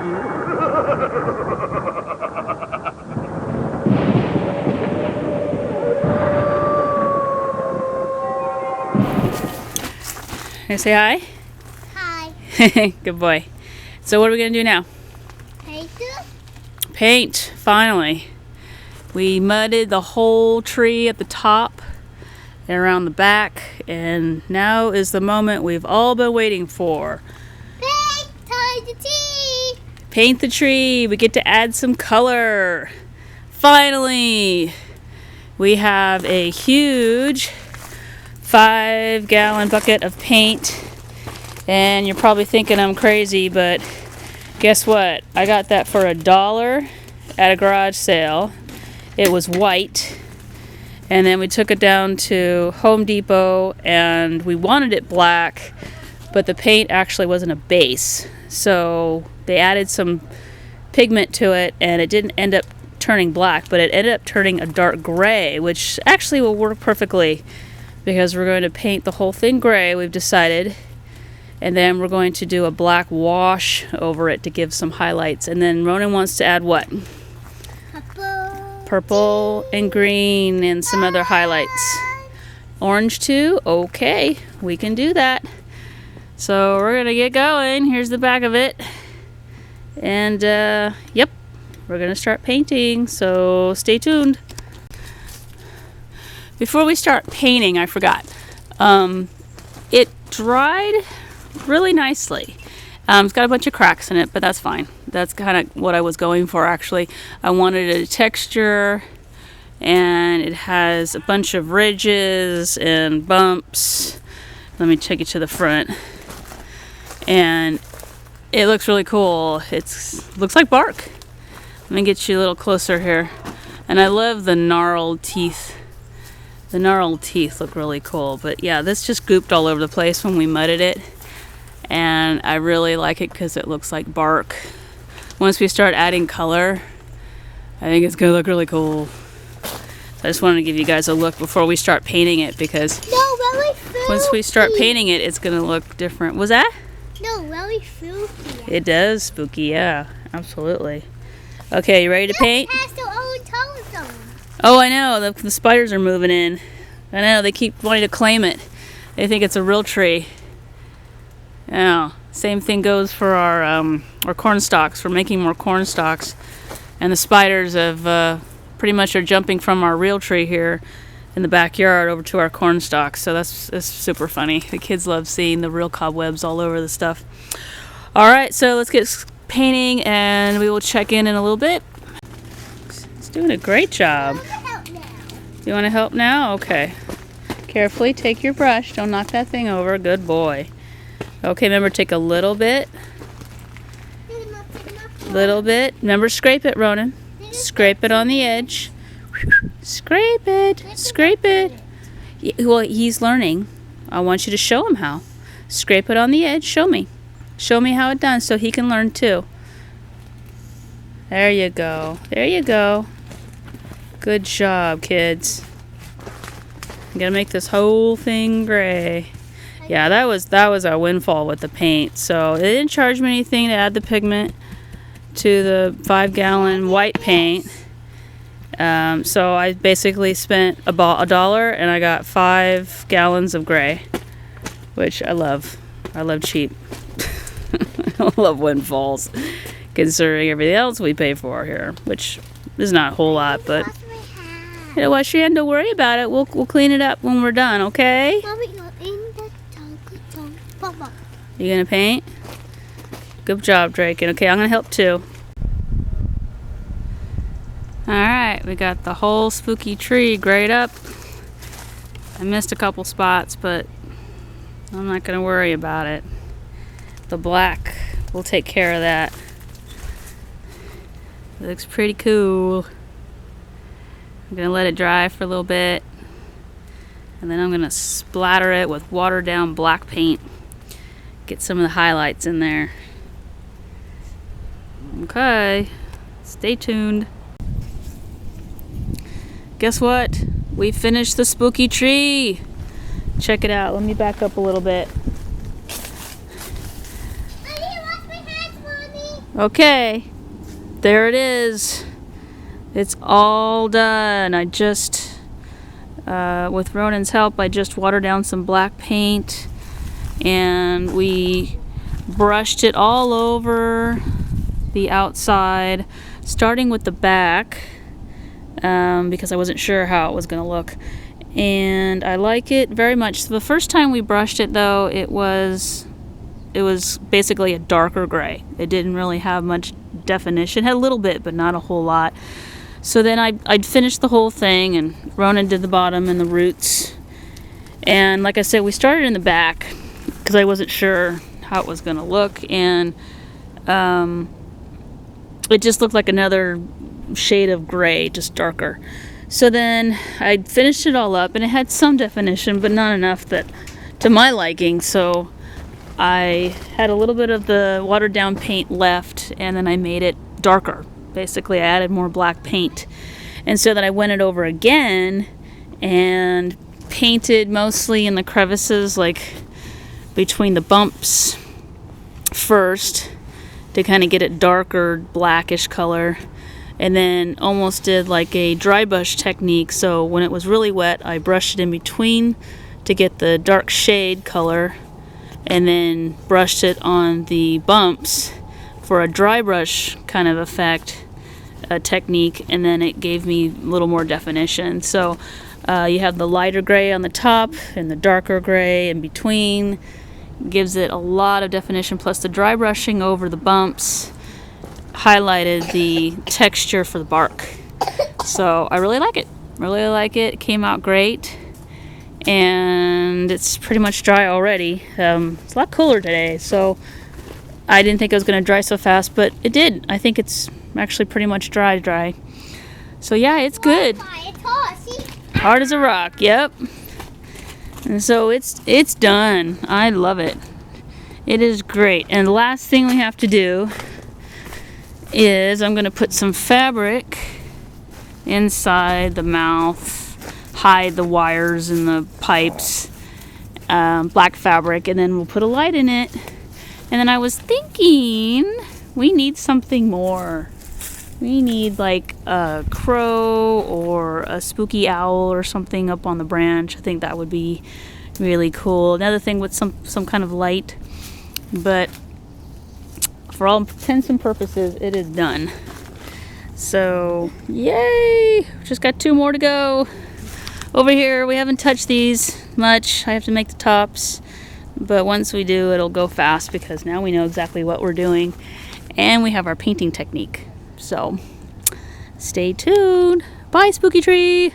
Can I say hi? Hi. Good boy. So what are we going to do now? Paint. Paint, finally. We mudded the whole tree at the top and around the back, and now is the moment we've all been waiting for. Paint the tree. Paint the tree. We get to add some color. Finally, we have a huge 5-gallon bucket of paint, and you're probably thinking I'm crazy, but guess what? I got that for $1 at a garage sale. It was white, and then we took it down to Home Depot, and we wanted it black, but the paint actually wasn't a base, so they added some pigment to it, and it didn't end up turning black, but it ended up turning a dark gray, which actually will work perfectly because we're going to paint the whole thing gray, we've decided, and then we're going to do a black wash over it to give some highlights. And then Ronan wants to add what? Purple and green and some other highlights. Orange too? Okay, we can do that. So we're gonna get going. Here's the back of it. And yep, we're gonna start painting, so stay tuned. Before we start painting, I forgot. It dried really nicely. It's got a bunch of cracks in it, but that's fine. That's kind of what I was going for, actually. I wanted a texture, and it has a bunch of ridges and bumps. Let me take it to the front. And it looks really cool. Looks like bark. Let me get you a little closer here. And I love the gnarled teeth. The gnarled teeth look really cool. But yeah, this just gooped all over the place when we mudded it. And I really like it because it looks like bark. Once we start adding color, I think it's gonna look really cool. So I just wanted to give you guys a look before we start painting it, because once we start painting it, it's gonna look different. Was that? No, really spooky. It does spooky, yeah, absolutely. Okay, you ready to paint? It has their own toes on. Oh, I know, the spiders are moving in. I know, they keep wanting to claim it. They think it's a real tree. Yeah, same thing goes for our corn stalks. We're making more corn stalks, and the spiders have pretty much are jumping from our real tree here in the backyard over to our corn stalks. So that's super funny. The kids love seeing the real cobwebs all over the stuff. All right, so let's get painting, and we will check in a little bit. It's doing a great job. You want to help now? Okay. Carefully take your brush. Don't knock that thing over. Good boy. Okay, remember, take a little bit. Remember, scrape it, Ronan. Scrape it on the edge. Scrape it. Scrape it. Well, he's learning. I want you to show him how. Scrape it on the edge. Show me. Show me how it's done so he can learn too. There you go. There you go. Good job, kids. I'm gonna make this whole thing gray. Yeah, that was our windfall with the paint. So they didn't charge me anything to add the pigment to the 5-gallon white paint. So I basically spent $1 and I got 5 gallons of gray, which I love. I love cheap. I love windfalls, considering everything else we pay for here, which is not a whole lot, but you know, wash your hand. Don't worry about it. We'll clean it up when we're done, okay? You gonna paint? Good job, Drake. Okay, I'm gonna help too. Alright, we got the whole spooky tree grayed up. I missed a couple spots, but I'm not gonna worry about it. The black, we'll take care of that. It looks pretty cool. I'm gonna let it dry for a little bit, and then I'm gonna splatter it with watered down black paint. Get some of the highlights in there. Okay, stay tuned. Guess what? We finished the spooky tree. Check it out. Let me back up a little bit. I need to wash my hands, Mommy. Okay, there it is. It's all done. I just, with Ronan's help, I just watered down some black paint and we brushed it all over the outside, starting with the back, because I wasn't sure how it was going to look. And I like it very much. So the first time we brushed it, though, it was basically a darker gray. It didn't really have much definition. It had a little bit, but not a whole lot. So then I'd finished the whole thing, and Ronan did the bottom and the roots. And like I said, we started in the back because I wasn't sure how it was going to look, and it just looked like another shade of gray, just darker. So then I finished it all up, and it had some definition, but not enough that to my liking. So I had a little bit of the watered down paint left, and then I made it darker. Basically, I added more black paint. And so then I went it over again and painted mostly in the crevices, like between the bumps first, to kind of get it darker, blackish color. And then almost did like a dry brush technique. So when it was really wet, I brushed it in between to get the dark shade color, and then brushed it on the bumps for a dry brush kind of effect technique, and then it gave me a little more definition. So you have the lighter gray on the top and the darker gray in between. Gives it a lot of definition, plus the dry brushing over the bumps highlighted the texture for the bark. So I really like it. Really like it. It came out great. And it's pretty much dry already. It's a lot cooler today, so I didn't think it was going to dry so fast, but it did. I think it's actually pretty much dry. So yeah, it's good. Hard as a rock, yep. And so it's done. I love it. It is great. And the last thing we have to do is I'm going to put some fabric inside the mouth, hide the wires and the pipes, black fabric, and then we'll put a light in it. And then I was thinking we need something more. We need like a crow or a spooky owl or something up on the branch. I think that would be really cool. Another thing with some kind of light. But for all intents and purposes, it is done. So, yay! Just got 2 more to go. Over here, we haven't touched these much. I have to make the tops. But once we do, it'll go fast because now we know exactly what we're doing. And we have our painting technique. So, stay tuned. Bye, Spooky Tree!